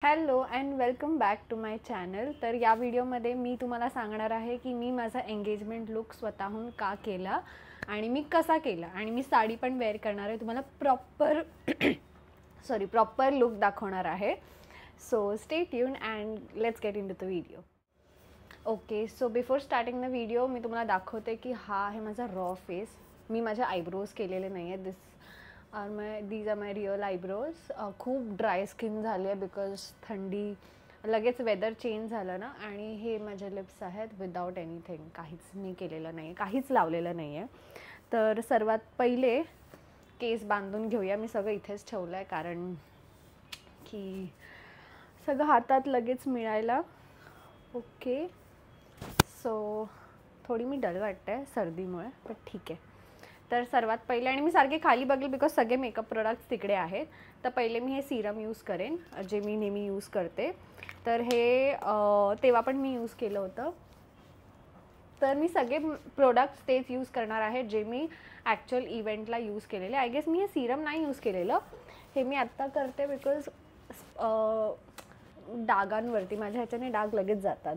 Hello and welcome back to my channel. तर या व्हिडिओमध्ये मी तुम्हाला सांगणार आहे की मी माझा एंगेजमेंट लुक स्वतःहून का केला आणि मी कसा केला, आणि मी साडी पण वेअर करणार आहे. तुम्हाला प्रॉपर लुक दाखवणार आहे. So stay tune and let's get into the video. Okay, so before starting the video मी तुम्हाला दाखवते की हा आहे माझा रॉ फेस. मी माझे आयब्रोज केलेले नाही आहेत. These are my real eyebrows. खूप ड्राय स्किन झाली आहे बिकॉज थंडी, लगेच वेदर चेंज झालं ना. आणि हे माझे लिप्स आहेत विदाउट एनिथिंग, काहीच मी केलेलं नाही आहे, काहीच लावलेलं नाही आहे. तर सर्वात पहिले केस बांधून घेऊया. मी सगळं इथेच ठेवलं आहे कारण की सगळं हातात लगेच मिळायला. ओके, सो थोडी मी डल वाटते आहे सर्दीमुळे, पण ठीक आहे. तर सर्वात पहिले, आणि मी सारखे खाली बघेल बिकॉज सगळे मेकअप प्रोडक्ट्स तिकडे आहेत. तर पहिले मी हे सिरम यूज करेन जे मी नेहमी यूज करते. तर हे तेव्हा पण मी यूज केलं होतं. तर मी सगळे प्रोडक्ट्स तेच यूज करणार आहे जे मी ॲक्च्युअल इव्हेंटला यूज केलेले. आय गेस मी हे सिरम नाही यूज केलेलं, हे मी आत्ता करते बिकॉज डागांवरती माझ्या ह्याच्याने डाग लगेच जातात.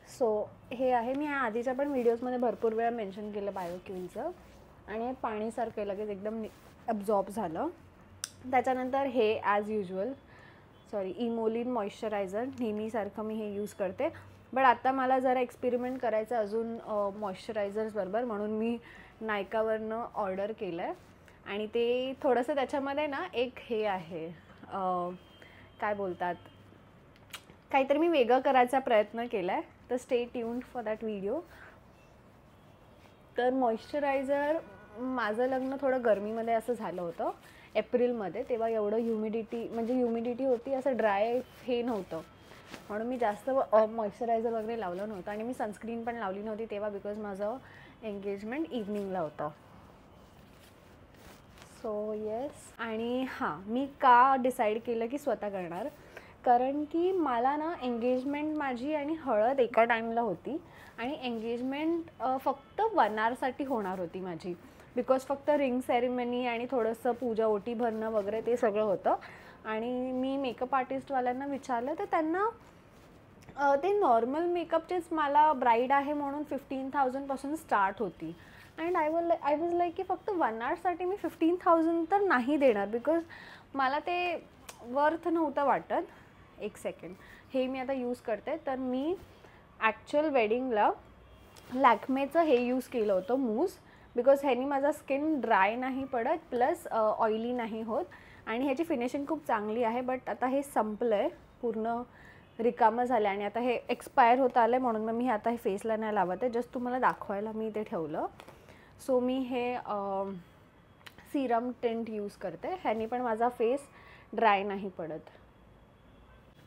सो हे आहे, मी ह्या आधीच्या पण व्हिडिओजमध्ये भरपूर वेळा मेन्शन केलं बायोक्यूनचं, आणि हे पाणीसारखं लगेच एकदम ॲब्झॉर्ब झालं. त्याच्यानंतर हे ॲज युजल इमोलिन मॉइश्चरायझर, नेहमीसारखं मी हे यूज करते. बट आता मला जरा एक्सपेरिमेंट करायचं अजून मॉइश्चरायझर्सबरोबर, म्हणून मी नायकावरनं ऑर्डर केलं आहे. आणि ते थोडंसं त्याच्यामध्ये ना एक हे आहे, काय बोलतात, काहीतरी मी वेगळं करायचा प्रयत्न केला आहे. तर stay tuned for that video. तर मॉइश्चरायझर, माझं लग्न थोडं गरमीमध्ये असं झालं होतं एप्रिलमध्ये, तेव्हा एवढं ह्युमिडिटी होती, असं ड्राय हे नव्हतं, म्हणून मी जास्त मॉइश्चरायझर वगैरे लावलं नव्हतं. आणि मी सनस्क्रीन पण लावली नव्हती तेव्हा बिकॉज माझं एंगेजमेंट इव्हनिंगला होतं. So yes. आणि हां, मी का डिसाईड केलं की स्वतः करणार, कारण की मला ना एंगेजमेंट माझी आणि हळद एका टाईमला होती. आणि एंगेजमेंट फक्त 1 आवरसाठी होणार होती माझी, बिकॉज फक्त रिंग सेरेमनी आणि थोडंसं पूजा ओटी भरणं वगैरे ते सगळं होतं. आणि मी मेकअप आर्टिस्टवाल्यांना विचारलं तर त्यांना ते नॉर्मल मेकअपचेच, मला ब्राईड आहे म्हणून 15,000पासून स्टार्ट होती. अँड आय वॉज लाईक की फक्त 1 आवरसाठी मी 15,000 तर नाही देणार, बिकॉज मला ते वर्थ नव्हतं वाटत. एक सेकंड, हे मी आता यूज करते. तर मी ॲक्च्युअल वेडिंगला लॅक्मेचं हे यूज केलं होतं मूज, बिकॉज ह्यानी माझा स्किन ड्राय नाही पडत, प्लस ऑइली नाही होत, आणि ह्याची फिनिशिंग खूप चांगली आहे. बट आता हे संपलं आहे, पूर्ण रिकामं झालं आणि आता हे एक्सपायर होत आलं आहे, म्हणून मग मी आता हे फेसला नाही लावत आहे, जस्ट तुम्हाला दाखवायला मी ते ठेवलं. सो मी हे सिरम टिंट यूज करते, ह्यानी पण माझा फेस ड्राय नाही पडत.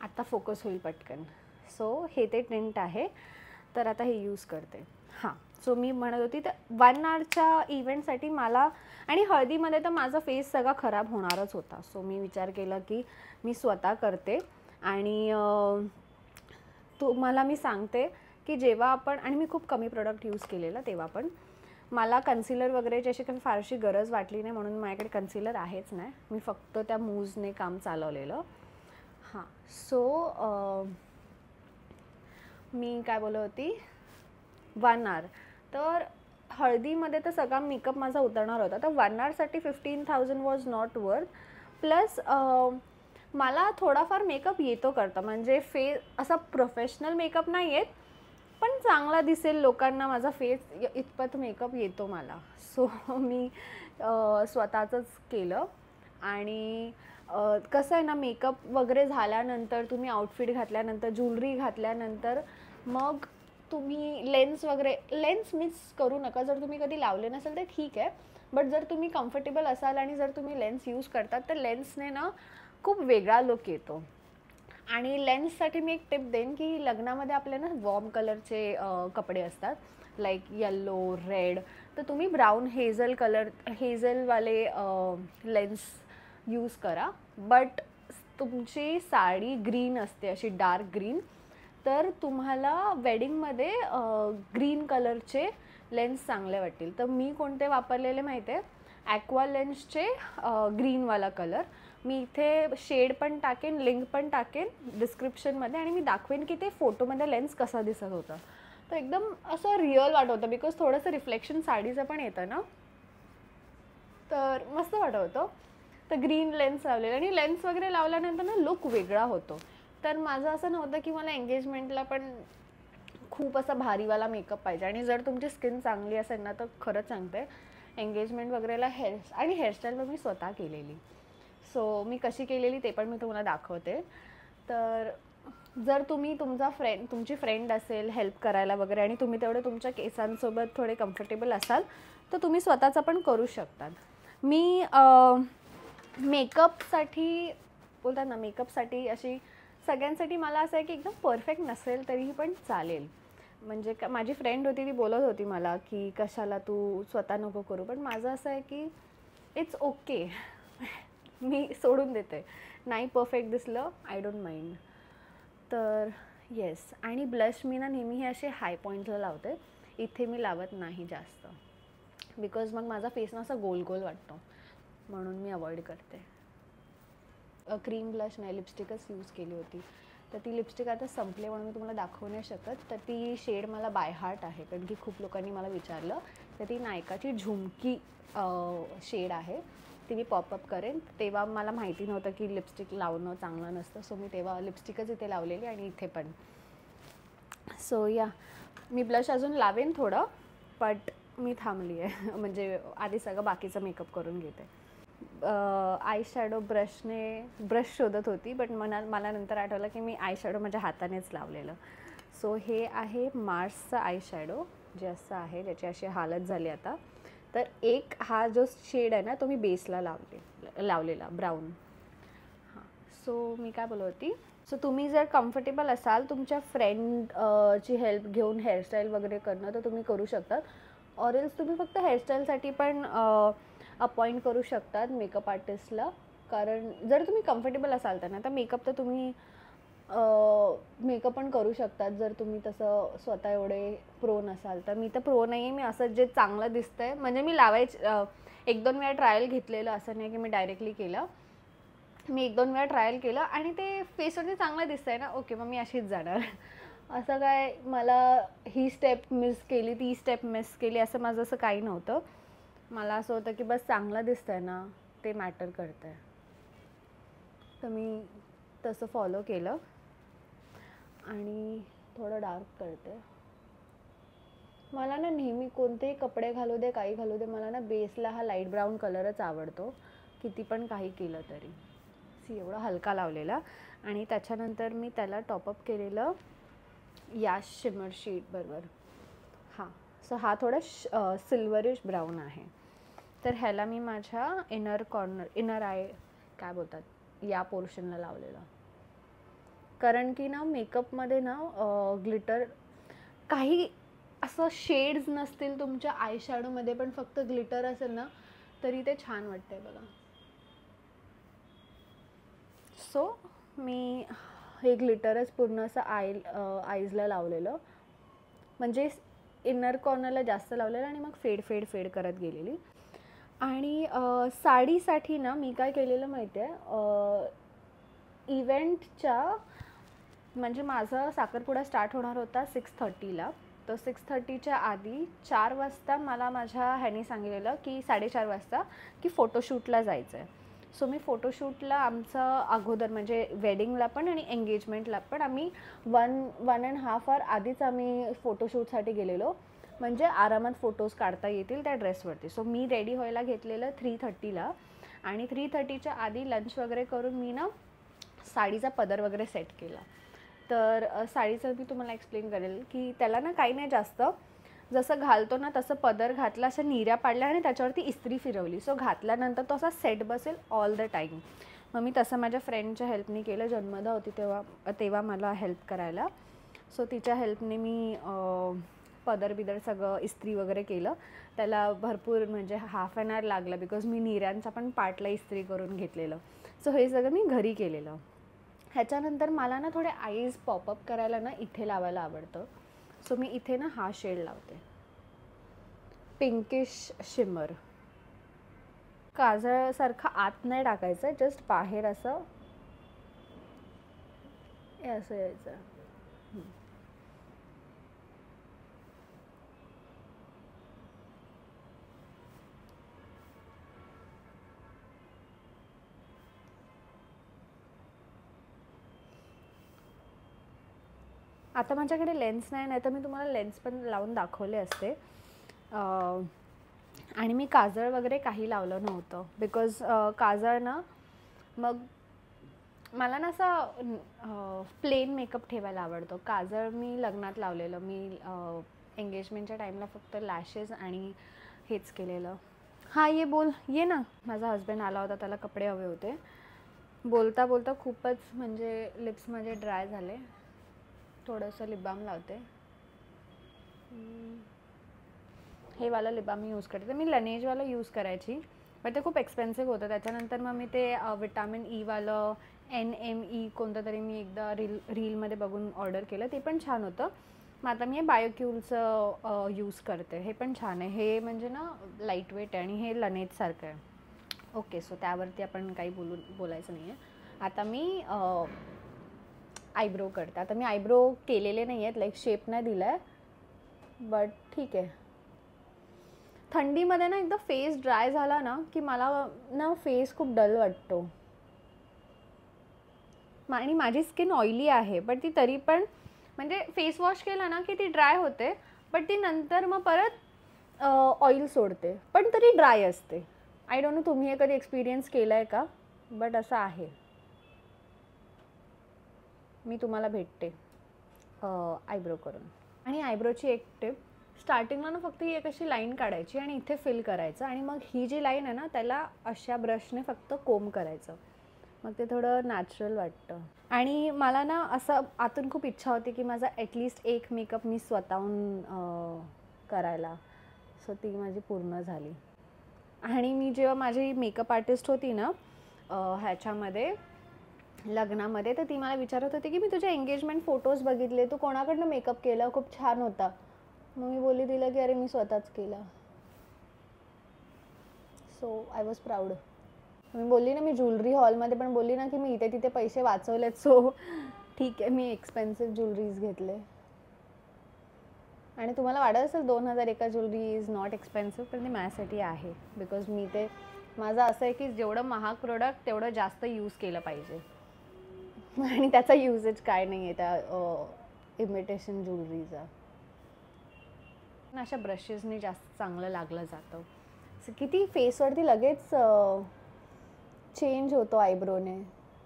आता फोकस होईल पटकन. सो हे ते टिंट आहे, तर आता हे यूज करते. हां, सो मी म्हणत होती तर 1 आवरच्या इव्हेंटसाठी मला, आणि हळदीमध्ये तर माझा फेस सगळा खराब होणारच होता. सो मी विचार केला की मी स्वतः करते. आणि तुम्हाला मी सांगते की जेव्हा आपण, आणि मी खूप कमी प्रोडक्ट यूज केलेलं तेव्हा पण, मला कन्सिलर वगैरेची अशी काही फारशी गरज वाटली नाही, म्हणून माझ्याकडे कन्सिलर आहेच नाही. मी फक्त त्या मूजने काम चालवलेलं. हां, सो मी काय बोलत होती, 1 आवर. तर हळदीमध्ये तर सगळा मेकअप माझा उतरणार होता, तर 1 आवरसाठी 15,000 वॉज नॉट वर्थ. प्लस मला थोडाफार मेकअप येतो करता, म्हणजे असा प्रोफेशनल मेकअप नाही येत, पण चांगला दिसेल लोकांना माझा फेस इतपत मेकअप येतो मला. सो मी स्वतःचंच केलं. आणि कसं आहे ना, मेकअप वगैरे झाल्यानंतर, तुम्ही आउटफिट घातल्यानंतर, ज्वेलरी घातल्यानंतर, मग तुम्ही लेन्स मिस करू नका. जर तुम्ही कधी लावले नसेल तर ठीक आहे, बट जर तुम्ही कम्फर्टेबल असाल आणि जर तुम्ही लेन्स यूज करतात तर लेन्सने ना खूप वेगळा लुक येतो. आणि लेन्ससाठी मी एक टिप देईन की लग्नामध्ये आपल्या ना वॉर्म कलरचे कपडे असतात, लाईक येल्लो, रेड, तर तुम्ही ब्राऊन हेझलवाले लेन्स यूज करा. बट तुमची साडी ग्रीन असते, अशी डार्क ग्रीन, तर तुम्हाला वेडिंगमध्ये ग्रीन कलरचे लेन्स चांगले वाटतील. तर मी कोणते वापरलेले माहिती आहे, ॲक्वा लेन्सचे ग्रीनवाला कलर, मी इथे शेड पण टाकेन, लिंक पण टाकेन डिस्क्रिप्शनमध्ये, आणि मी दाखवेन की ते फोटोमध्ये लेन्स कसा दिसत होता. तर एकदम असं रिअल वाटत होतं, बिकॉज थोडंसं रिफ्लेक्शन साडीचं पण येतं ना, तर मस्त वाटत होतं. तर ग्रीन लेन्स लावलेलं, आणि लेन्स वगैरे लावल्यानंतर ना लुक वेगळा होतो. तर माझं असं नव्हतं की मला एंगेजमेंटला पण खूप असा भारीवाला मेकअप पाहिजे. आणि जर तुमची स्किन चांगली असेल ना, तर खरंच सांगते एंगेजमेंट वगैरेला आणि हेअरस्टाईल पण मी स्वतः केलेली. सो मी कशी केलेली ते पण मी तुम्हाला दाखवते. तर जर तुम्ही तुमची फ्रेंड असेल हेल्प करायला वगैरे, आणि तुम्ही तेवढे तुमच्या केसांसोबत थोडे कम्फर्टेबल असाल, तर तुम्ही स्वतःचा पण करू शकतात. मी मेकअपसाठी बोलतात ना, मेकअपसाठी अशी सगळ्यांसाठी मला असं आहे की एकदम परफेक्ट नसेल तरीही पण चालेल. म्हणजे माझी फ्रेंड होती, ती बोलत होती मला की कशाला तू स्वतः नको करू, पण माझं असं आहे की इट्स ओके. मी सोडून देते, नाही परफेक्ट दिसलं आय डोंट माइंड. तर येस. आणि ब्लश मी ना नेहमी हे असे हाय पॉईंटला लावते, इथे मी लावत नाही जास्त, बिकॉज मग माझा फेस ना असा गोल गोल वाटतो, म्हणून मी अवॉइड करते. क्रीम ब्लश नाही, लिपस्टिकच यूज केली होती. तर ती लिपस्टिक आता संपले म्हणून मी तुम्हाला दाखवू नाही शकत. तर ती शेड मला बाय हार्ट आहे, कारण की खूप लोकांनी मला विचारलं. तर ती नायकाची झुमकी शेड आहे, ती मी पॉपअप करेन. तेव्हा मला माहिती नव्हतं की लिपस्टिक लावणं चांगलं नसतं, सो मी तेव्हा लिपस्टिकच इथे लावलेली आणि इथे पण. सो या, मी ब्लश अजून लावेन थोडं, बट मी थांबली आहे. म्हणजे आधी सगळं बाकीचं मेकअप करून घेते. आय शॅडो ब्रश शोधत होती, बट मला नंतर आठवलं की मी आय शॅडो माझ्या हातानेच लावलेलं. सो हे आहे मार्सचं आय शॅडो, जे असं आहे, ज्याची अशी हालत झाली आता. तर एक हा जो शेड आहे ना, तो मी बेसला लावलेला ब्राऊन. हां. सो मी काय बोलत होती, सो तुम्ही जर कम्फर्टेबल असाल तुमच्या फ्रेंडची हेल्प घेऊन हेअरस्टाईल वगैरे करणं, तर तुम्ही करू शकतात. ऑर एल्स तुम्ही फक्त हेअरस्टाईलसाठी पण अपॉइंट करू शकतात मेकअप आर्टिस्टला. कारण जर तुम्ही कम्फर्टेबल असाल तर मेकअप तर तुम्ही मेकअप पण करू शकतात, जर तुम्ही तसं स्वतः एवढे प्रो नसाल तर. मी तर प्रो नाही आहे, मी असं जे चांगलं दिसतं आहे, म्हणजे मी एक दोन वेळा ट्रायल घेतलेलं, असं नाही की मी डायरेक्टली केलं. मी एक दोन वेळा ट्रायल केलं आणि ते फेसवरती चांगलं दिसतंय ना, ओके मग मी अशीच जाणार. असं काय मला ही स्टेप मिस केली, ती स्टेप मिस केली, असं माझं असं काही नव्हतं. मला असं होतं की बस चांगलं दिसतंय ना, ते मॅटर करतं आहे. तर मी तसं फॉलो केलं आणि थोडं डार्क करते. मला ना नेहमी कोणतेही कपडे घालू दे, काही घालू दे, मला ना बेसला हा लाईट ब्राऊन कलरच आवडतो, किती पण काही केलं तरी. एवढा हलका लावलेला, आणि त्याच्यानंतर मी त्याला टॉपअप केलेलं या शिमर शीट बरोबर. हां. सो हा थोडा सिल्वरिश ब्राऊन आहे. तर ह्याला मी माझ्या इनर आय काय बोलतात, या पोर्शनला लावलेलं. कारण की ना मेकअपमध्ये ना ग्लिटर, काही असं शेड्स नसतील तुमच्या आय शॅडोमध्ये, पण फक्त ग्लिटर असेल ना तरी ते छान वाटतंय बघा. सो मी हे ग्लिटरच पूर्ण असं आईजला लावलेलं, म्हणजे इनर कॉर्नरला जास्त लावलेलं आणि मग फेड करत गेलेली. आणि साडीसाठी ना मी काय केलेलं माहिती आहे, इव्हेंटच्या, म्हणजे माझा साखरपुडा स्टार्ट होणार होता 6:30ला. तर 6:30च्या आधी 4 वाजता मला माझ्या ह्यानी सांगितलेलं की 4:30 वाजता की फोटोशूटला जायचं आहे. सो मी फोटोशूटला आमचं अगोदर, म्हणजे वेडिंगला पण आणि एंगेजमेंटला पण आम्ही 1.5 आवर आधीच आम्ही फोटोशूटसाठी गेलेलो, म्हणजे आरामात फोटोज काढता येतील त्या ड्रेसवरती. सो मी रेडी व्हायला घेतलेलं 3:30ला, आणि 3:30च्या आधी लंच वगैरे करून मी ना साडीचा पदर वगैरे सेट केला. तर साडीचं मी तुम्हाला एक्सप्लेन करेल की त्याला ना काही नाही जास्त, जसं घालतो ना तसं पदर घातला, अशा निऱ्या पाडल्या आणि त्याच्यावरती इस्त्री फिरवली. सो घातल्यानंतर तो असा सेट बसेल ऑल द टाईम. मग मी तसं माझ्या फ्रेंडच्या हेल्पने केलं, जन्मदा होती तेव्हा मला हेल्प करायला. सो तिच्या हेल्पने मी पदर बिदर सगळं इस्त्री वगैरे केलं. त्याला भरपूर म्हणजे हाफ ॲन आवर लागला, बिकॉज मी निऱ्यांचा पण पार्टला इस्त्री करून घेतलेलं. सो हे सगळं मी घरी केलेलं. ह्याच्यानंतर मला ना थोडे आईज पॉपअप करायला ना इथे लावायला आवडतं. सो मी इथे ना हा शेड लावते, पिंकिश शिमर. काजळसारखं आत नाही टाकायचं, जस्ट बाहेर असं हे असं यायचं. आता माझ्याकडे लेन्स नाही तर मी तुम्हाला लेन्स पण लावून दाखवले असते. आणि मी काजळ वगैरे काही लावलं नव्हतं बिकॉज काजळ ना मग मला ना असं प्लेन मेकअप ठेवायला आवडतो. काजळ मी लग्नात लावलेलं, मी एंगेजमेंटच्या टाईमला फक्त लॅशेस आणि हेच केलेलं. हां ये बोल, ये ना. माझा हस्बंड आला होता, त्याला कपडे हवे होते. बोलता बोलता खूपच म्हणजे लिप्स माझे ड्राय झाले. थोडंसं लिप बाम लावते. हे वाला लिप बाम मी यूज करते. मी लनेजवाला यूज करायची, पण ते खूप एक्सपेन्सिव्ह होतं. त्याच्यानंतर मग मी ते विटामिन ईवालं NME कोणतं तरी मी एकदा रीलमध्ये बघून ऑर्डर केलं, ते पण छान होतं. मग आता मी बायोक्यूलचं यूज करते, हे पण छान आहे. हे म्हणजे ना लाईट वेट आहे आणि हे लनेजसारखं आहे. ओके, सो त्यावरती आपण काही बोलायचं नाही आहे. आता मी आयब्रो करते. आता मी आयब्रो केलेले नाही आहेत, लाईक शेप नाही दिला आहे, बट ठीक आहे. थंडीमध्ये ना एकदा फेस ड्राय झाला ना की मला ना फेस खूप डल वाटतो. आणि माझी स्किन ऑइली आहे, बट ती तरी पण म्हणजे फेस वॉश केला ना की ती ड्राय होते, बट ती नंतर मग परत ऑइल सोडते, पण तरी ड्राय असते. आय डोंट नो तुम्ही हे कधी एक्सपिरियन्स केलं आहे का, बट असं आहे. मी तुम्हाला भेटते आयब्रो करून. आणि आयब्रोची एक टिप, स्टार्टिंगला ना फक्त ही एक अशी लाईन काढायची आणि इथे फिल करायचं, आणि मग ही जी लाईन आहे ना त्याला अशा ब्रशने फक्त कोम करायचं, मग ते थोडं नॅचरल वाटतं. आणि मला ना असं आतून खूप इच्छा होती की माझा ॲटलिस्ट एक मेकअप मी स्वतःहून करायला, सो ती माझी पूर्ण झाली. आणि मी जेव्हा माझी मेकअप आर्टिस्ट होती ना ह्याच्यामध्ये लग्नामध्ये, तर ती मला विचारत होती की मी तुझे एंगेजमेंट फोटोज बघितले, तू कोणाकडनं मेकअप केला, खूप छान होता. मग मी बोलली तिला की अरे मी स्वतःच केला. So I was proud. मी बोलली ना, मी ज्वेलरी हॉलमध्ये पण बोलली ना की मी इथे तिथे पैसे वाचवलेत, सो ठीक आहे, मी एक्सपेन्सिव्ह ज्वेलरीज घेतले. आणि तुम्हाला वाटत असेल 2000 एका ज्वेलरी इज नॉट एक्सपेन्सिव्ह, पण ते माझ्यासाठी आहे. बिकॉज मी ते माझं असं आहे की जेवढं महाग प्रोडक्ट तेवढं जास्त यूज केलं पाहिजे, आणि त्याचा युजेज काय नाही आहे त्या इमिटेशन ज्वेलरीचा. अशा ब्रशेसने जास्त चांगलं लागलं जातं. किती फेसवरती लगेच चेंज होतो आयब्रोने.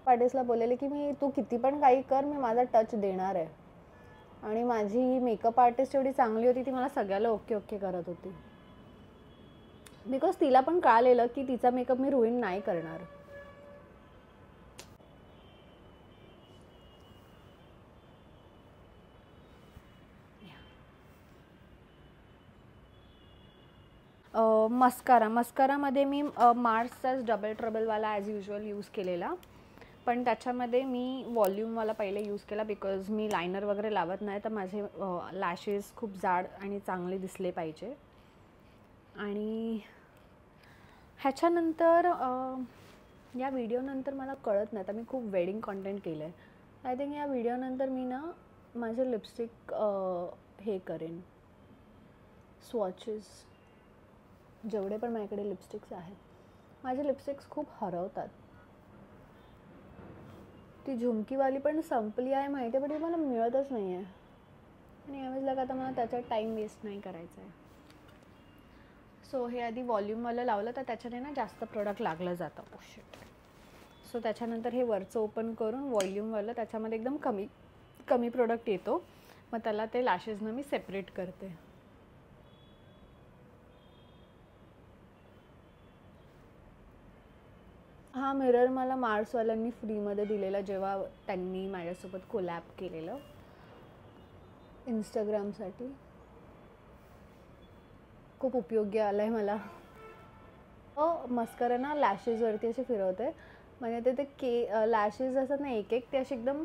आर्टिस्टला बोललेले की मी तू किती पण काही कर, मी माझा टच देणार आहे. आणि माझी मेकअप आर्टिस्ट एवढी चांगली होती, ती मला सगळ्याला ओके ओके करत होती. बिकॉज तिला पण कळलेलं की तिचा मेकअप मी रुईन नाही करणार. मस्कारामध्ये मी मार्सचाच डबल ट्रबलवाला ॲज युजल यूज केलेला, पण त्याच्यामध्ये मी व्हॉल्यूमवाला पहिले यूज केला, बिकॉज मी लायनर वगैरे लावत नाही, तर माझे लॅशेस खूप जाड आणि चांगले दिसले पाहिजे. आणि ह्याच्यानंतर या व्हिडिओनंतर मला कळत नाही, तर मी खूप वेडिंग कॉन्टेंट केलं आहे. आय थिंक या व्हिडिओनंतर मी ना माझे लिपस्टिक हे करेन, स्वॉचेस. जेवढे पण माझ्याकडे लिपस्टिक्स आहेत, माझे लिपस्टिक्स खूप हरवतात. ती झुमकीवाली पण संपली आहे माहिती आहे, पण ती मला मिळतच नाही आहे. आणि यावेळेस लग आता मला त्याच्यात टाईम वेस्ट नाही करायचा आहे. सो हे आधी व्हॉल्यूमवालं लावलं, तर त्याच्याने ना जास्त प्रोडक्ट लागलं जातं. सो त्याच्यानंतर हे वरचं ओपन करून व्हॉल्यूमवालं, त्याच्यामध्ये एकदम कमी प्रोडक्ट येतो, मग त्याला ते लॅशेसनं मी सेपरेट करते. हा मिरर मला मार्सवाल्यांनी फ्रीमध्ये दिलेला, जेव्हा त्यांनी माझ्यासोबत कोलॅब केलेलं इंस्टाग्रामसाठी. खूप उपयोगी आला आहे मला. मस्करा ना लॅशेसवरती असे फिरवते, म्हणजे ते लॅशेस असतात ना एक एक, ते असे एकदम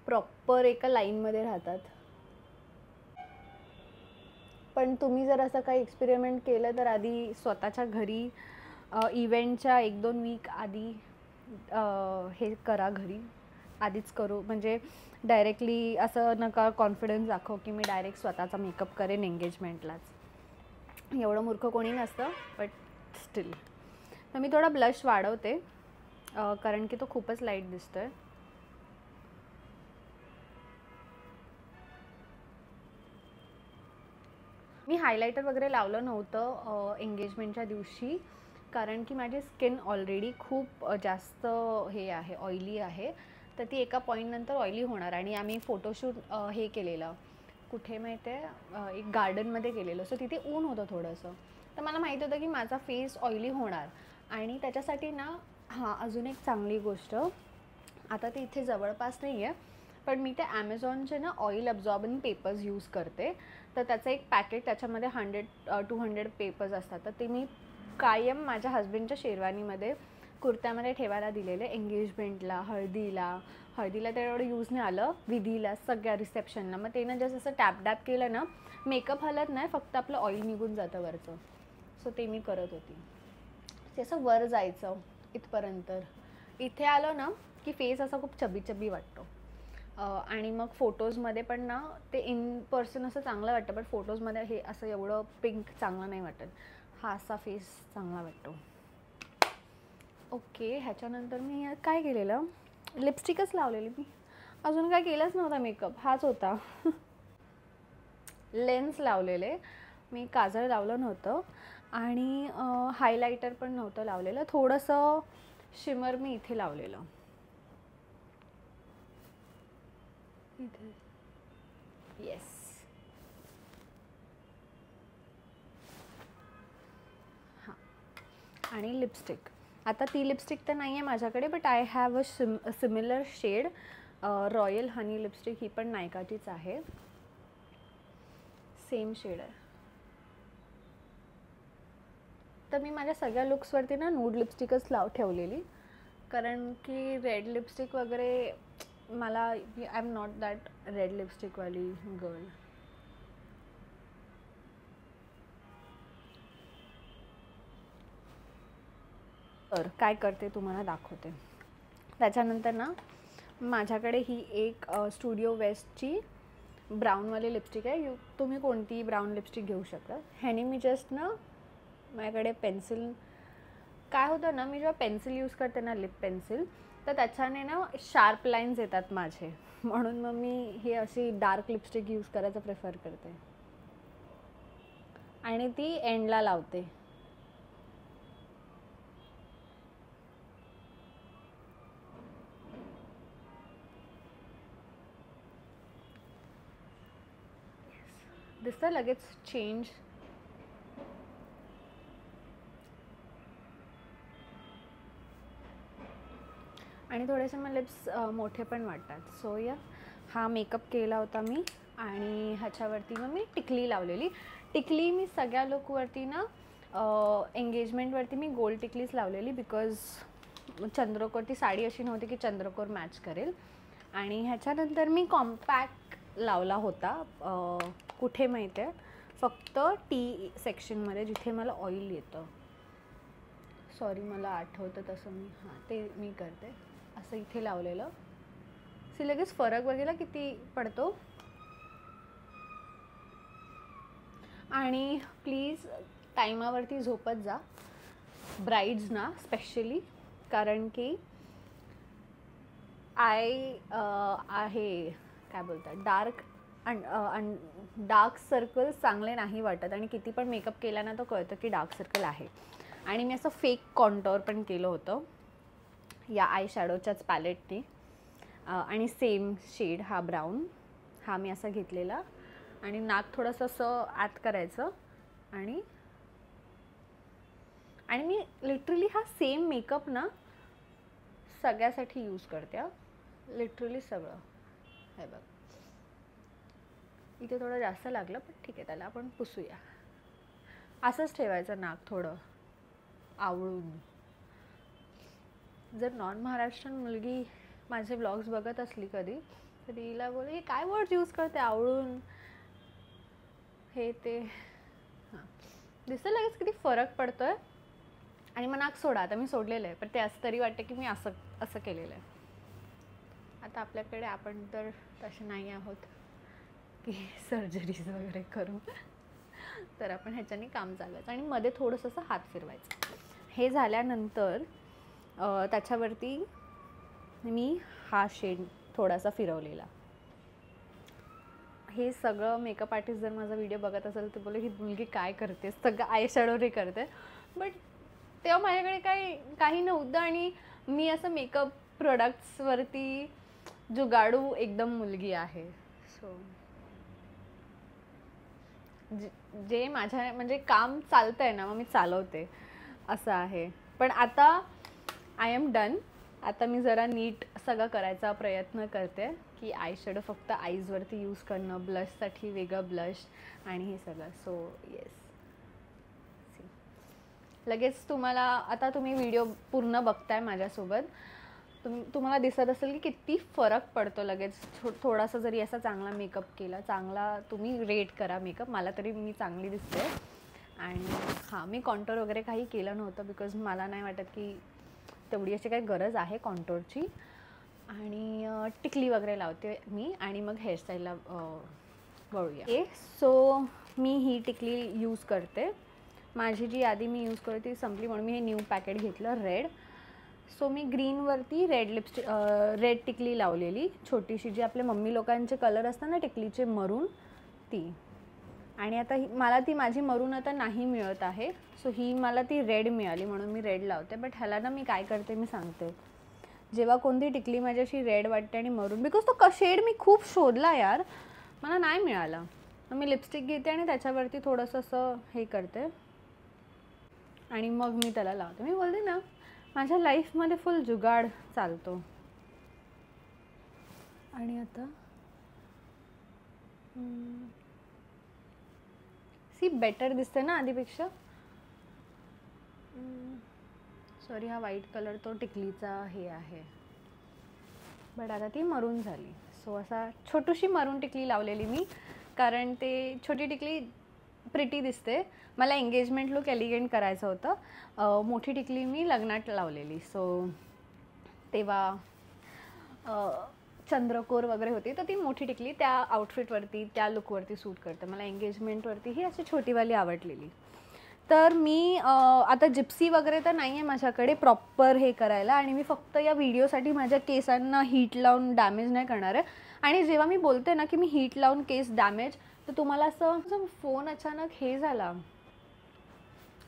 प्रॉपर एका लाईनमध्ये राहतात. पण तुम्ही जर असं काही एक्सपेरिमेंट केलं तर आधी स्वतःच्या घरी इव्हेंटच्या 1-2 वीक आधी हे करा घरी, आधीच करू, म्हणजे डायरेक्टली असं नका कॉन्फिडन्स दाखव की मी डायरेक्ट स्वतःचा मेकअप करेन एंगेजमेंटलाच. एवढं मूर्ख कोणी नसतं, बट स्टील. तर मी थोडा ब्लश वाढवते कारण की तो खूपच लाईट दिसतोय. मी हायलायटर वगैरे लावलं नव्हतं एंगेजमेंटच्या दिवशी, कारण की माझी स्किन ऑलरेडी खूप जास्त हे आहे, ऑइली आहे. तर ती एका पॉईंटनंतर ऑइली होणार. आणि आम्ही फोटोशूट हे केलेलं, कुठे माहिती आहे, एक गार्डनमध्ये केलेलं. सो तिथे ऊन होतं थोडंसं. तर मला माहीत होतं की माझा फेस ऑइली होणार. आणि त्याच्यासाठी ना, हां, अजून एक चांगली गोष्ट, आता ते इथे जवळपास नाही आहे, पण मी ते ॲमेझॉनचे ना ऑइल अब्झॉर्बिंग पेपर्स यूज करते. तर त्याचं एक पॅकेट, त्याच्यामध्ये 100-200 पेपर्स असतात. तर ते मी कायम माझ्या हस्बंडच्या शेरवानीमध्ये, कुर्त्यामध्ये ठेवायला दिलेले. एंगेजमेंटला, हळदीला तर एवढं यूज नाही आलं, विधीला, सगळ्या रिसेप्शनला. मग ते ना जसं असं टॅप केलं ना, मेकअप हलत नाही, फक्त आपलं ऑइल निघून जातं वरचं. सो ते मी करत होती. ते असं वर जायचं इथपर्यंत. इथे आलं ना की फेस असा खूप चबी वाटतो. आणि मग फोटोजमध्ये पण ना ते इन पर्सन असं चांगलं वाटतं, बट फोटोजमध्ये हे असं एवढं पिंक चांगलं नाही वाटत. हा असा फेस चांगला वाटतो. ओके, ह्याच्यानंतर मी काय केलेलं, लिपस्टिकच लावलेली मी, अजून काय केलंच नव्हता मेकअप, हाच होता. लेन्स लावलेले मी, काजळ लावलं नव्हतं आणि हायलायटर पण नव्हतं लावलेलं. थोडंसं शिमर मी इथे लावलेलं, इथे. येस. हां, आणि लिपस्टिक, आता ती लिपस्टिक तर नाही आहे माझ्याकडे, but I have a similar shade, royal honey lipstick. ही पण नायकाचीच आहे, सेम शेड आहे. तर मी माझ्या सगळ्या लुक्सवरती ना नूड लिपस्टिकच ठेवलेली, कारण की रेड लिपस्टिक वगैरे मला, I am not that red लिपस्टिकवाली गर्ल. तर काय करते तुम्हाला दाखवते. त्याच्यानंतर ना माझ्याकडे ही एक स्टुडिओ वेस्टची ब्राऊनवाली लिपस्टिक आहे. तुम्ही कोणतीही ब्राऊन लिपस्टिक घेऊ शकता. ह्याने मी जस्ट ना, माझ्याकडे पेन्सिल, काय होतं ना, मी जेव्हा पेन्सिल यूज करते ना, लिप पेन्सिल, तर त्याच्याने ना शार्प लाईन्स येतात माझे, म्हणून मग मी हे अशी डार्क लिपस्टिक यूज करायचं प्रेफर करते आणि ती एंडला लावते. दिसतं लगेच चेंज. आणि थोडेसे मग लिप्स मोठे पण वाटतात. सो या, हा मेकअप केला होता मी. आणि ह्याच्यावरती मग मी टिकली लावलेली. टिकली मी सगळ्या लुकवरती ना, एंगेजमेंटवरती मी गोल्ड टिकलीच लावलेली, बिकॉज चंद्रकोरची साडी अशी नव्हती की चंद्रकोर मॅच करेल. आणि ह्याच्यानंतर मी कॉम्पॅक्ट लावला होता, कुठे माहिती आहे, फक्त टी सेक्शनमध्ये, जिथे मला ऑइल येतं. सॉरी, मला आठवतं तसं मी, हां, ते मी करते. असं इथे लावलेलं. सी लगेच फरक बघायला किती पडतो. आणि प्लीज टायमावरती झोपत जा, ब्राईड्स ना स्पेशली, कारण की आहे काय बोलतात, डार्क सर्कल चांगले नाही वाटत. आणि किती पण मेकअप केला ना, तो कळतं की डार्क सर्कल आहे. आणि मी असं फेक कॉन्टोर पण केलं होतं या आय शॅडोच्याच पॅलेटने. आणि सेम शेड, हा ब्राऊन, हा मी असा घेतलेला. आणि नाक थोडंसं असं आत करायचं. आणि मी लिटरली हा सेम मेकअप ना सगळ्यासाठी यूज करते, लिटरली सगळं. हे बघ, इथे थोडं जास्त लागलं, पण ठीक आहे, त्याला आपण पुसूया. असंच ठेवायचं नाक थोडं आवळून. जर नॉन महाराष्ट्रीयन मुलगी माझे ब्लॉग्स बघत असली कधी, तर तिला बोल, हे काय वर्ड यूज करते, आवळून, हे ते. हां, दिसतं लगेच किती फरक पडतोय. आणि मग नाक सोडा, आता मी सोडलेलं आहे, पण ते असं तरी वाटतं की मी असं केलेलं आहे. आता आपल्याकडे आपण तर तसे नाही आहोत की सर्जरीज वगैरे करू, तर आपण ह्याच्याने काम चालवायचं आणि मध्ये थोडंसं असं हात फिरवायचं. हे झाल्यानंतर त्याच्यावरती मी हा शेड थोडासा फिरवलेला. हे सगळं मेकअप आर्टिस्ट जर माझा व्हिडिओ बघत असेल तर बोले ही मुलगी काय करते, सगळं आय शॅडोने करते. बट तेव्हा माझ्याकडे काही नव्हतं आणि मी असं मेकअप प्रोडक्ट्सवरती जुगाडू एकदम मुलगी आहे. सो जे माझ्या म्हणजे काम चालतं आहे ना, मग मी चालवते असं आहे. पण आता आय एम डन. आता मी जरा नीट सगळं करायचा प्रयत्न करते की आय शॅडो फक्त आईजवरती यूज करणं, ब्लशसाठी वेगळं ब्लश आणि हे सगळं. सो येस, लगेच तुम्हाला आता तुम्ही व्हिडिओ पूर्ण बघताय माझ्यासोबत, तुम्हाला दिसत असेल की किती फरक पडतो लगेच. थोडासा जरी असा चांगला मेकअप केला, चांगला तुम्ही रेट करा मेकअप, मला तरी मी चांगली दिसते. आणि हां, मी कॉन्टोर वगैरे काही केलं नव्हतं बिकॉज मला नाही वाटत की तेवढी अशी काही गरज आहे कॉन्टोरची. आणि टिकली वगैरे लावते मी आणि मग हेअरस्टाईलला वळूया. सो मी ही टिकली यूज करते. माझी जी आधी मी यूज करते ती संपली म्हणून मी हे न्यू पॅकेट घेतलं रेड. सो मी ग्रीनवरती रेड टिकली लावलेली छोटीशी, जी आपल्या मम्मी लोकांचे कलर असतात ना टिकलीचे, मरून, ती. आणि आता मला ती माझी मरून आता नाही मिळत आहे. सो ही मला ती रेड मिळाली म्हणून मी रेड लावते. बट ह्याला ना मी काय करते मी सांगते. जेव्हा कोणती टिकली माझ्याशी रेड वाटते आणि मरून, बिकॉज तो शेड मी खूप शोधला यार, मला नाही मिळाला. मग मी लिपस्टिक घेते आणि त्याच्यावरती थोडंसं असं हे करते आणि मग मी त्याला लावते. मी बोलते ना, माझ्या लाईफमध्ये फुल जुगाड चालतो. आणि आता सी बेटर दिसते ना आधीपेक्षा. सॉरी, हा व्हाईट कलर तो टिकलीचा हे आहे, बट आता ती मरून झाली. सो असा छोटीशी मरून टिकली लावलेली मी, कारण ते छोटी टिकली प्रिटी दिसते. मला एंगेजमेंट लुक एलिगंट करायचं होतं. मोठी टिकली मी लग्नात लावलेली. सो तेव्हा चंद्रकोर वगैरे होती, तर ती मोठी टिकली त्या आउटफिटवरती, त्या लुकवरती सूट करते. मला एंगेजमेंटवरती ही अशी छोटीवाली आवडलेली. तर मी आता जिप्सी वगैरे तर नाही आहे माझ्याकडे प्रॉपर हे करायला, आणि मी फक्त या व्हिडिओसाठी माझ्या केसांना हीट लावून डॅमेज नाही करणार आहे. आणि जेव्हा मी बोलते ना की मी हीट लावून केस डॅमेज, तर तुम्हाला असं फोन अचानक हे झाला,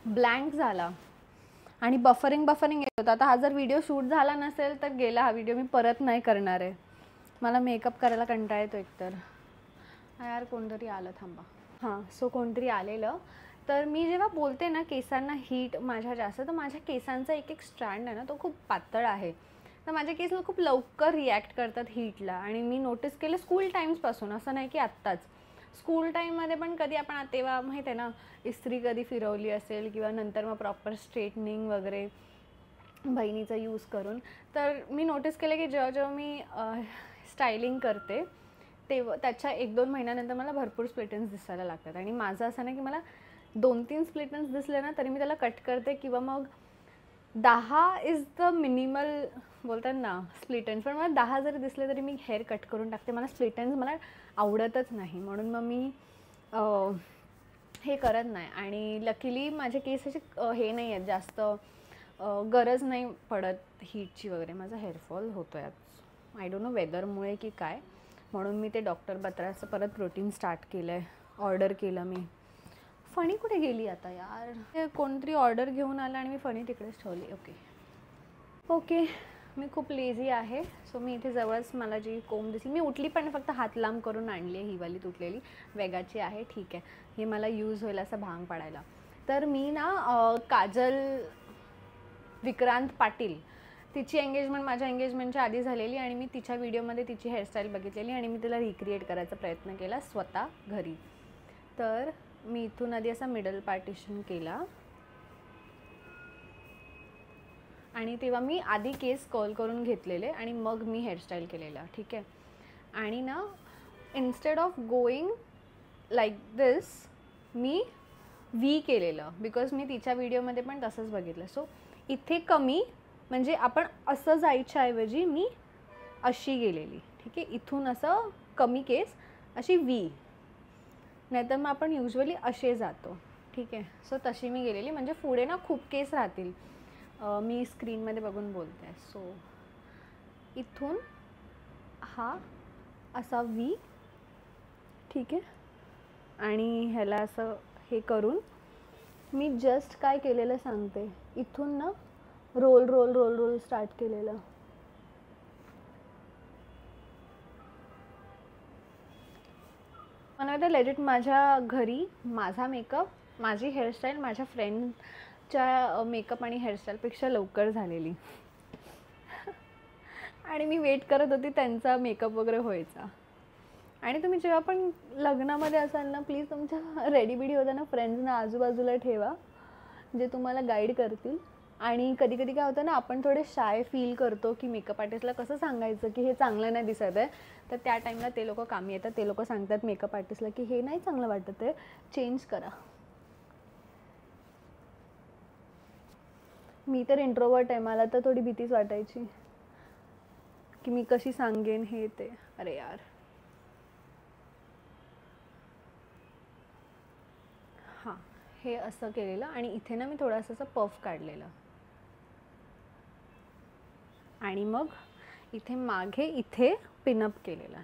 ब्लँक झाला आणि बफरिंग येत होतं. आता हा जर व्हिडिओ शूट झाला नसेल तर गेला हा व्हिडिओ, मी परत नाही करणार आहे. मला मेकअप करायला कंटाळा येतो एकतर. यार कोणतरी आलं, थांबा. हां, सो कोणतरी आलेलं. तर मी जेव्हा बोलते ना केसांना हीट माझ्या जास्त, तर माझ्या केसांचा एक स्ट्रँड आहे ना तो खूप पातळ आहे, तर माझे केस खूप लवकर रिॲक्ट करतात हीटला. आणि मी नोटीस केलं स्कूल टाईम्सपासून, असं नाही की आत्ताच, स्कूल टाईममध्ये पण कधी आपण तेव्हा माहीत आहे ना इस्त्री कधी फिरवली असेल किंवा नंतर मग प्रॉपर स्ट्रेटनिंग वगैरे बहिणीचा यूज करून, तर मी नोटीस केलं की जेव्हा मी स्टायलिंग करते तेव्हा त्याच्या 1-2 महिन्यानंतर मला भरपूर स्प्लिटन्स दिसायला लागतात. आणि माझं असं नाही की मला 2-3 स्प्लिटन्स दिसले ना तरी मी त्याला कट करते, किंवा मग 10 इज द मिनिमल बोलतात ना स्प्लिटन्स, पण मला 10 जरी दिसले तरी मी हेअर कट करून टाकते. मला स्प्लिटन्स मला आवडतच नाही, म्हणून मग मी हे करत नाही. आणि लकीली माझे केस असे हे नाही आहेत जास्त, गरज नाही पडत हीटची वगैरे. माझा हेअरफॉल होतो आहे, आय डोंट नो वेदरमुळे की काय, म्हणून मी ते डॉक्टर बत्राचं परत प्रोटीन स्टार्ट केलं आहे, ऑर्डर केलं मी. फणी कुठे गेली आता यार, कोणतरी ऑर्डर घेऊन आलं आणि मी फणी तिकडेच ठेवली. ओके, मी खूप लेझी आहे. सो मी इथे जवळच मला जी कोंब दिसली, मी उठली पण फक्त हात लांब करून आणली आहे, ही वाली तुटलेली वेगाची आहे, ठीक आहे, हे मला यूज होईल असं भांग पाडायला. तर मी ना काजल विक्रांत पाटील, तिची एंगेजमेंट माझ्या एंगेजमेंटच्या आधी झालेली, आणि मी तिच्या व्हिडिओमध्ये तिची हेअरस्टाईल बघितलेली आणि मी तिला रिक्रिएट करायचा प्रयत्न केला स्वतः घरी. तर मी इथून आधी असा मिडल पार्टिशन केला आणि तेव्हा मी आधी केस कर्ल करून घेतलेले आणि मग मी हेअरस्टाईल केलेला, ठीक आहे. आणि ना instead of going like this, me V केलेलं, बिकॉज मी तिच्या व्हिडिओमध्ये पण तसंच बघितलं. सो इथे कमी म्हणजे आपण असं जायच्या ऐवजी मी अशी गेलेली. ठीक आहे, इथून असं कमी केस अशी व्ही, नाहीतर मग आपण युजली असे जातो. ठीक आहे, सो तशी मी गेलेली, म्हणजे पुढे ना खूप केस राहतील. मी स्क्रीनमध्ये बघून बोलते आहे. सो इथून हा असा व्ही. ठीक आहे, आणि ह्याला असं हे करून मी जस्ट काय केलेलं सांगते, इथून ना roll roll roll roll start केलेलं. मला वाटतं लेजिट माझ्या घरी माझा मेकअप, माझी हेअरस्टाईल माझ्या फ्रेंडच्या मेकअप आणि हेअरस्टाईलपेक्षा लवकर झालेली. आणि मी वेट करत होती त्यांचा मेकअप वगैरे व्हायचा. आणि तुम्ही जेव्हा पण लग्नामध्ये असाल ना, प्लीज तुमच्या रेडी बिडी होताना फ्रेंड्सना आजूबाजूला ठेवा, जे तुम्हाला गाईड करतील. आणि कधी कधी काय होतं ना, आपण थोडे शाय फील करतो की मेकअप आर्टिस्टला कसं सांगायचं की हे चांगलं नाही दिसत आहे, तर त्या टाईमला ते लोक कामी येतात. ते लोक सांगतात मेकअप आर्टिस्टला की हे नाही चांगलं वाटत आहे, चेंज करा. मी तर इंट्रोवर्ट आहे, मला तर थोडी भीतीच वाटायची की मी कशी सांगेन हे ते. अरे यार, हां, हे असं केलेलं. आणि इथे ना मी थोडंसं असं पफ काढलेलं. आणि मग इथे मागे इथे पिनअप केलेलं.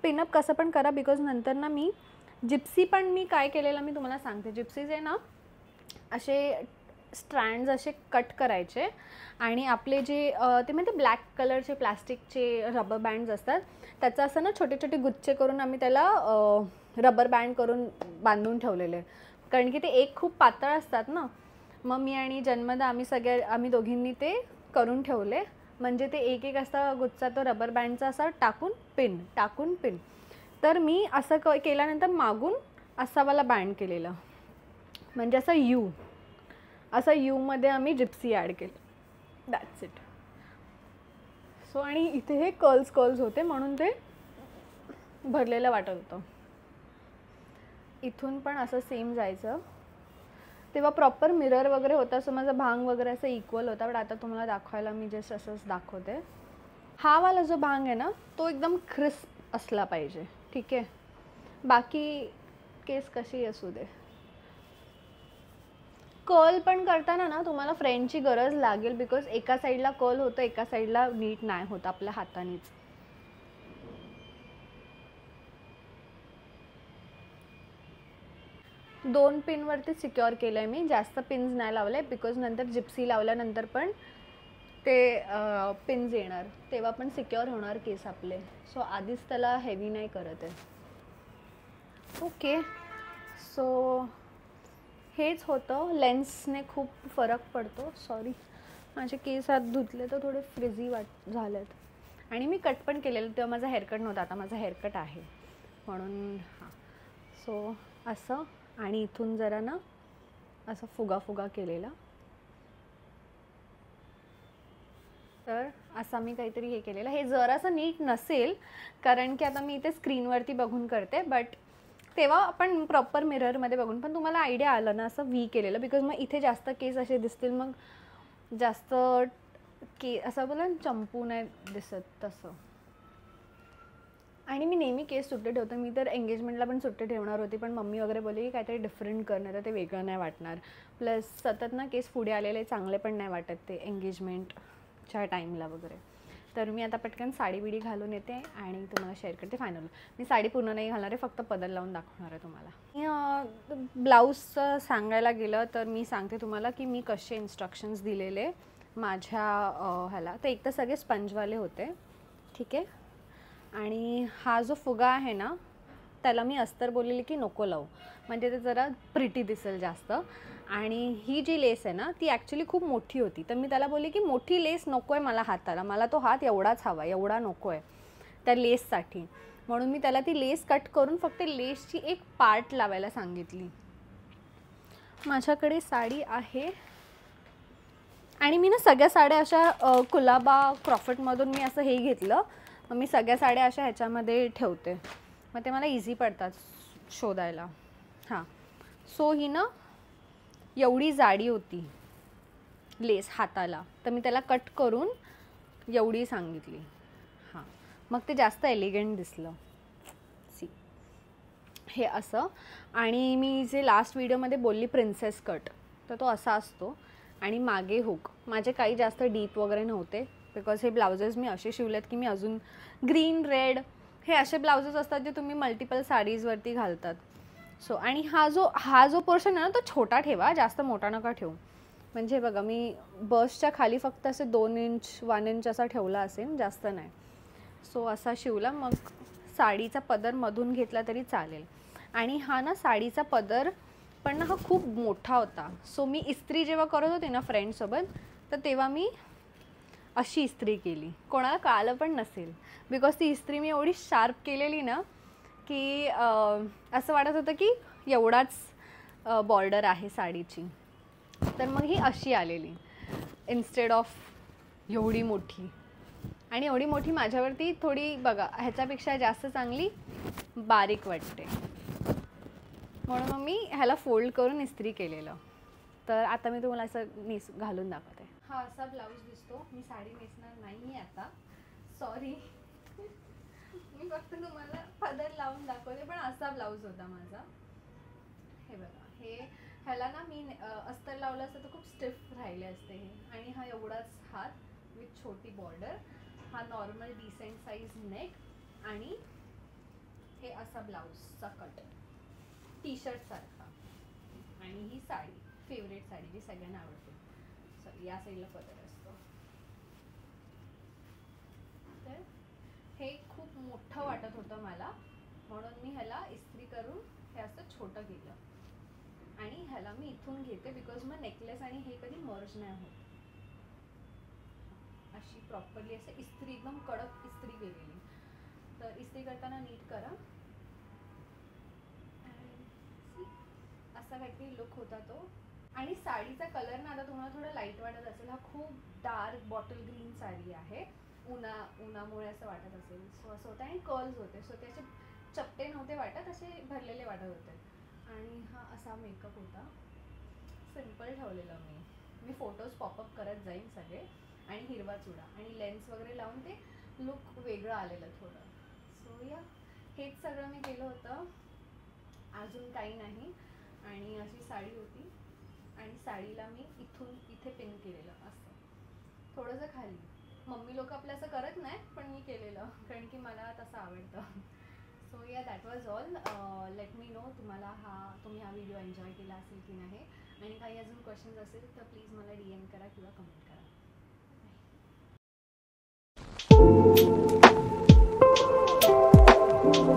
पिनअप कसं पण करा, बिकॉज नंतर ना मी जिप्सी पण मी काय केलेलं मी तुम्हाला सांगते. जिप्सीज आहे ना, असे स्ट्रँड्स असे कट करायचे आणि आपले जे ते म्हणजे ब्लॅक कलरचे प्लास्टिकचे रबर बँड्स असतात, त्याचं असं ना छोटे छोटे गुच्छे करून आम्ही त्याला रबर बँड करून बांधून ठेवलेले. कारण की ते एक खूप पातळ असतात ना, मग मी आणि जन्मदा आम्ही दोघींनी ते करून ठेवले. म्हणजे ते एक एक असा गुच्छा तो रबर बँडचा असा टाकून पिन. तर मी असं केल्यानंतर मागून असा वाला बँड केलेला, म्हणजे असं यूमध्ये आम्ही जिप्सी ॲड केलं. That's it. सो आणि इथे हे कर्ल्स होते म्हणून ते भरलेलं वाटत होतं. इथून पण असं सेम जायचं. तेव्हा प्रॉपर मिरर वगैरे होता, सो माझा भांग वगैरे असं इक्वल होता. पण आता तुम्हाला दाखवायला मी जस्ट असंच दाखवते. हा वाला जो भांग आहे ना, तो एकदम क्रिस्प असला पाहिजे. ठीक आहे, बाकी केस कशी असू दे. कर्ल पण करताना ना तुम्हाला फ्रेंडची गरज लागेल, बिकॉज एका साईडला कर्ल होतं, एका साईडला नीट नाही होत आपल्या हातानेच. दोन पिनवरती सिक्युअर केलं आहे मी, जास्त पिन्स नाही लावले, बिकॉज नंतर जिप्सी लावल्यानंतर पण ते पिन्स येणार, तेव्हा पण सिक्युअर होणार केस आपले. सो आधीच त्याला हेवी नाही करत आहे. ओके, सो हेच होतं. लेन्सने खूप फरक पडतो. सॉरी, माझे केस हात धुतले तर थोडे फ्रिझी झालेत. आणि मी कट पण केलेलं, तेव्हा माझा हेअरकट नव्हता, आता माझा हेअरकट आहे म्हणून. हां, सो असं. आणि इथून जरा ना असं फुगा केलेला. तर असा मी काहीतरी हे केलेलं. हे जरासं नीट नसेल कारण की आता मी इथे स्क्रीनवरती बघून करते, बट तेव्हा आपण प्रॉपर मिररमध्ये बघून पण तुम्हाला आयडिया आलं ना असं व्ही केलेलं, बिकॉज मग इथे जास्त केस असे दिसतील, मग जास्त असं बोला चंपू नाही दिसत तसं. आणि मी नेहमी केस सुट्टे ठेवते. मी तर एंगेजमेंटला पण सुट्टे ठेवणार होती, पण मम्मी वगैरे बोलली की काहीतरी डिफरंट करणार, तर ते वेगळं नाही वाटणार. प्लस सतत ना केस पुढे आलेले चांगले पण नाही वाटत ते एंगेजमेंटच्या टाईमला वगैरे. तर मी आता पटकन साडी बिडी घालून येते आणि तुम्हाला शेअर करते फायनल. मी साडी पूर्ण नाही घालणार आहे, फक्त पदर लावून दाखवणार आहे तुम्हाला. ब्लाऊजचं सांगायला गेलं तर मी सांगते तुम्हाला की मी कसे इन्स्ट्रक्शन्स दिलेले माझ्या ह्याला. तर एक तर सगळे स्पंजवाले होते. ठीक आहे, आणि हा जो फुगा आहे ना त्याला मी अस्तर बोललेली की नको लावू, म्हणजे ते जरा प्रिटी दिसेल जास्त. आणि ही जी लेस आहे ना ती ॲक्च्युली खूप मोठी होती, तर मी त्याला बोलले की मोठी लेस नको आहे मला हाताला, मला तो हात एवढाच हवा, एवढा नको आहे त्या लेससाठी. म्हणून मी त्याला ती लेस कट करून फक्त लेसची एक पार्ट लावायला सांगितली. माझ्याकडे साडी आहे आणि मी ना सगळ्या साड्या अशा कुलाबा क्रॉफर्टमधून मी असं हे घेतलं. मग मी सगळ्या साड्या अशा ह्याच्यामध्ये ठेवते, मग ते मला इझी पडतात शोधायला. हां, सो ही ना एवढी जाडी होती लेस हाताला, तर मी त्याला कट करून एवढी सांगितली. हां, मग ते जास्त एलिगंट दिसलं. सी हे असं. आणि मी जे लास्ट व्हिडिओमध्ये बोलली प्रिन्सेस कट, तर तो असा असतो. आणि मागे हुक माझे काही जास्त डीप वगैरे नव्हते, बिकॉज हे ब्लाउजेस मी असे शिवलेत की मी अजून ग्रीन रेड हे असे ब्लाउजेस असतात जे तुम्ही मल्टिपल साडीजवरती घालतात. सो आणि हा जो पोर्शन आहे ना, तो छोटा ठेवा, जास्त मोठा नका ठेवू. म्हणजे बघा मी बसच्या खाली फक्त असे 2 इंच 1 इंच असा ठेवला असेल, जास्त नाही. सो असा शिवला. मग साडीचा पदर मधून घेतला तरी चालेल. आणि हा ना साडीचा पदर पण ना हा खूप मोठा होता. सो मी इस्त्री जेव्हा करत होते ना फ्रेंडसोबत, तर तेव्हा मी अशी इस्त्री केली, कोणाला कळालं पण नसेल. बिकॉज ती इस्त्री मी एवढी शार्प केलेली ना की असं वाटत होतं की एवढाच बॉर्डर आहे साडीची. तर मग ही अशी आलेली इन्स्टेड ऑफ एवढी मोठी. आणि एवढी मोठी माझ्यावरती थोडी बघा ह्याच्यापेक्षा जास्त चांगली बारीक वाटते, म्हणून मग मी ह्याला फोल्ड करून इस्त्री केलेलं. तर आता मी तुम्हाला असं घालून दाखवते. हा असा ब्लाऊज दिसतो. मी साडी नेसणार नाही आता, सॉरी. मी फक्त तुम्हाला पदर लावून दाखवते, पण असा ब्लाऊज होता माझा. हे बघा, हे ह्याला ना मी अस्तर लावलं असतं तर खूप स्टिफ राहिले असते हे. आणि हा एवढाच हात विथ छोटी बॉर्डर, हा नॉर्मल डिसेंट साईज नेक आणि हे असा ब्लाऊजचा कट टी शर्ट सारखा. आणि ही साडी फेवरेट साडी जी सगळ्यांना आवडते. सॉरी, या साईडला पदर असतो. तर हे खूप मोठं वाटत होतं मला, म्हणून मी ह्याला इस्त्री करून हे असं छोटं केलं. आणि ह्याला मी इथून घेते बिकॉज मग नेकलेस आणि हे कधी मर्ज नाही होत. अशी प्रॉपरली असं इस्त्री एकदम कडक इस्त्री केलेली. तर इस्त्री करताना नीट करा. असा काहीतरी लुक होता तो. आणि साडीचा कलर ना आता तुम्हाला थोडा लाईट वाटत असेल, हा खूप डार्क बॉटल ग्रीन साडी आहे. उन्हामुळे असं वाटत असेल. सो असं होतं. आणि कर्ल्स होते, सो त्याचे चपटे नव्हते वाटत, असे भरलेले वाटत होते. आणि हा असा मेकअप होता. सिम्पल ठेवलेलं मी फोटोज पॉपअप करत जाईन सगळे. आणि हिरवा चुडा आणि लेन्स वगैरे लावून ते लुक वेगळं आलेलं थोडं. सो या हेच सगळं मी केलं होतं, अजून काही नाही. आणि अशी साडी होती आणि साडीला मी इथून इथे पिन केलेलं असं थोडंसं खाली. मम्मी लोक आपलं असं करत नाही, पण मी केलेलं कारण की मला तसं आवडतं. सो या that was all. Let me know तुम्ही हा व्हिडिओ एन्जॉय केला असेल की नाही. आणि काही अजून क्वेश्चन्स असेल तर प्लीज मला DM करा किंवा कमेंट करा.